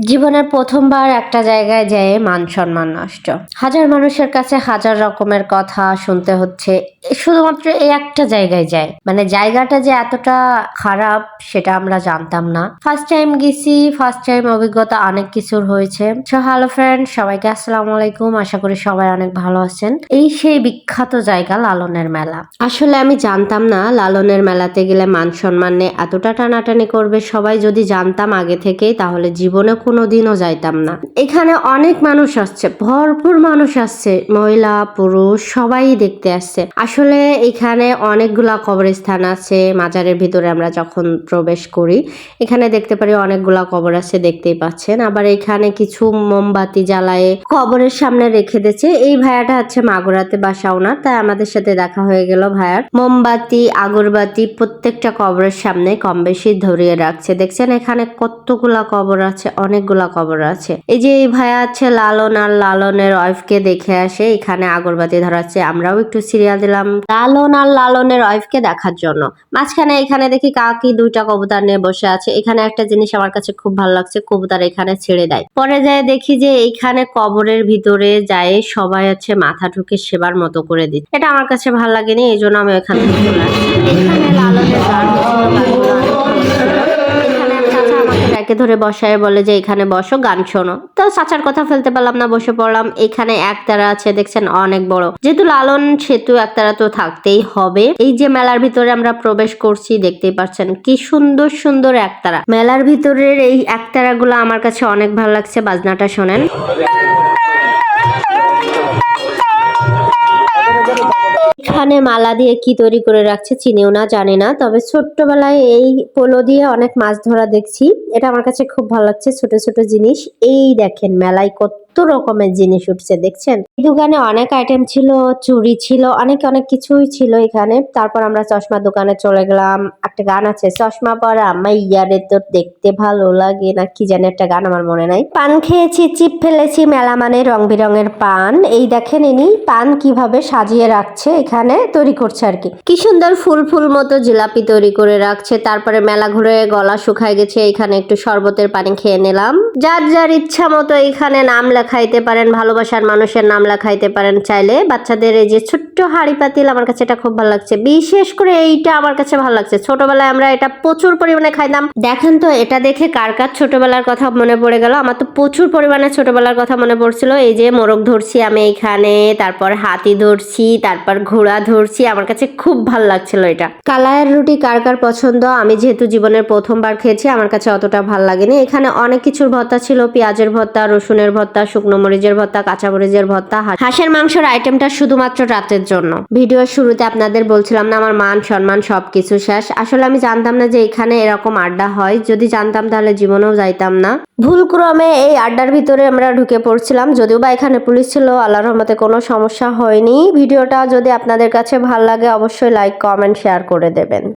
জীবনের প্রথমবার একটা জায়গায় যেয়ে মান সম্মান নষ্ট। হাজার মানুষের কাছে হাজার রকমের কথা শুনতে হচ্ছে শুধুমাত্র এই একটা জায়গায় যায়। মানে জায়গাটা যে এতটা খারাপ সেটা আমরা জানতাম না। ফার্স্ট টাইম গেছি, ফার্স্ট টাইম অভিজ্ঞতা অনেক কিছুর হয়েছে। সো হ্যালো ফ্রেন্ড, সবাইকে আসসালামু আলাইকুম। আশা করি সবাই অনেক ভালো আছেন। এই সেই বিখ্যাত জায়গা লালনের মেলা। আসলে আমি জানতাম না লালনের মেলাতে গেলে মান সম্মান নিয়ে এতটা টানাটানি করবে। সবাই যদি জানতাম আগে থেকেই তাহলে জীবনে কোনোদিনও যাইতাম না। এখানে অনেক মানুষ আসছে, ভরপুর মানুষ আসছে, মহিলা পুরুষ সবাই দেখতে আসছে। আসলে এখানে অনেকগুলা কবরস্থান আছে। মাজারের ভিতরে আমরা যখন প্রবেশ করি এখানে দেখতে পারি অনেকগুলা কবর আছে, দেখতেই পাচ্ছেন। আবার এখানে কিছু মোমবাতি জ্বালায় কবরের সামনে রেখে দিয়েছে। এই ভাইয়াটা হচ্ছে মাগুরাতে বাসা ওনার, তাই আমাদের সাথে দেখা হয়ে গেল। ভাইয়ার মোমবাতি আগরবাতি প্রত্যেকটা কবরের সামনে কম বেশি ধরিয়ে রাখছে। দেখছেন এখানে কতগুলা কবর আছে, অনেকগুলা কবর আছে। এই যে এই ভাইয়া আছে লালন আর লালনের ওয়াইফকে দেখে আসে, এখানে আগরবাতি ধরাচ্ছে। আমরাও একটু সিরিয়াল দিলাম লালন আর লালনের ওয়াইফকে দেখার জন্য। মাঝখানে এখানে দেখি কাকি দুইটা কবুতর নিয়ে বসে আছে। এখানে একটা জিনিস আমার কাছে খুব ভালো লাগছে, কবুতর এখানে ছেড়ে দেয়। পরে যায় দেখি যে এইখানে কবরের ভিতরে যায় সবাই হচ্ছে মাথা ঢুকে সেবার মতো করে দিচ্ছে। এটা আমার কাছে ভালো লাগেনি, এই জন্য আমি ওখান থেকে চলে আসছি। এখানে লালনের গান একে ধরে বসায় বলে যে এখানে বসো, গান শোনো। তো চাচার কথা ফেলতে পারলাম না, বসে পড়লাম। এখানে একতারা আছে, দেখছেন অনেক বড়। যেহেতু লালন সেতু একতারা তো থাকতেই হবে। এই যে মেলার ভিতরে আমরা প্রবেশ করছি দেখতেই পাচ্ছেন কি সুন্দর সুন্দর একতারা। মেলার ভিতরের এই একতারা গুলো আমার কাছে অনেক ভালো লাগছে। বাজনাটা শোনেন। এখানে মালা দিয়ে কি তৈরি করে রাখছে চিনিও না, জানি না। তবে ছোট্টবেলায় এই পোলো দিয়ে অনেক মাছ ধরা দেখছি। এটা আমার কাছে খুব ভালো লাগছে, ছোট ছোট জিনিস। এই দেখেন মেলায় কত রকমের জিনিস উঠছে, দেখছেন। দোকানে অনেক আইটেম ছিল, চুড়ি ছিল, অনেক অনেক কিছুই ছিল এখানে। তারপর আমরা চশমা দোকানে চলে গেলাম। একটা গান আছে, চশমা পরা মাইয়ারে তো দেখতে ভালো লাগে না কি জানি একটা গান, আমার মনে নাই। পান খেয়েছি, চিপ ফেলেছি, মেলা মানে রং বেরঙের পান। এই দেখেন ইনি পান কিভাবে সাজিয়ে রাখছে, এখানে তৈরি করছে আর কি। কি সুন্দর ফুল ফুল মতো জিলাপি তৈরি করে রাখছে। তারপরে মেলা ঘুরে গলা শুকায় গেছে, এখানে একটু শরবতের পানি খেয়ে নিলাম। যার যার ইচ্ছা মতো এখানে নাম লেখাইতে পারেন, ভালোবাসার মানুষের নাম লেখাইতে পারেন চাইলে। বাচ্চাদের এই যে ছোট্ট হাড়ি পাতিল, আমার কাছে এটা খুব ভালো লাগছে। বিশেষ করে এইটা আমার কাছে ভালো লাগছে। ছোটবেলায় আমরা এটা প্রচুর পরিমাণে খাইতাম। দেখেন তো এটা দেখে কার কার ছোটবেলার কথা মনে পড়ে গেল। আমার তো প্রচুর পরিমাণে ছোটবেলার কথা মনে পড়ছিল। এই যে মোরগ ধরছি আমি এখানে, তারপর হাতি ধরছি, তারপর ঘোড়া ধরছি। আমার কাছে খুব ভালো লাগছিল এটা। কালায়ের রুটি কার কার পছন্দ? আমি যেহেতু জীবনের প্রথমবার খেয়েছি, আমার কাছে অতটা ভালো লাগেনি। এখানে অনেক কিছুর ভর্তা ছিল, পেঁয়াজের ভর্তা, রসুনের ভর্তা, শুকনো মরিচের ভর্তা, কাঁচা মরিচের ভর্তা। হাঁসের মাংসের আইটেমটা শুধুমাত্র রাতের জন্য। ভিডিওর শুরুতে আপনাদের বলছিলাম না আমার মান সম্মান সবকিছু শেষ। আসলে আমি জানতাম না যে এখানে এরকম আড্ডা হয়। যদি জানতাম তাহলে জীবনেও যাইতাম না। ভুলক্রমে এই আড্ডার ভিতরে আমরা ঢুকে পড়ছিলাম, যদিও বা এখানে পুলিশ ছিল। আল্লাহর রহমতে কোনো সমস্যা হয়নি। ভিডিওটা যদি আপনাদের কাছে ভালো লাগে অবশ্যই লাইক কমেন্ট শেয়ার করে দেবেন।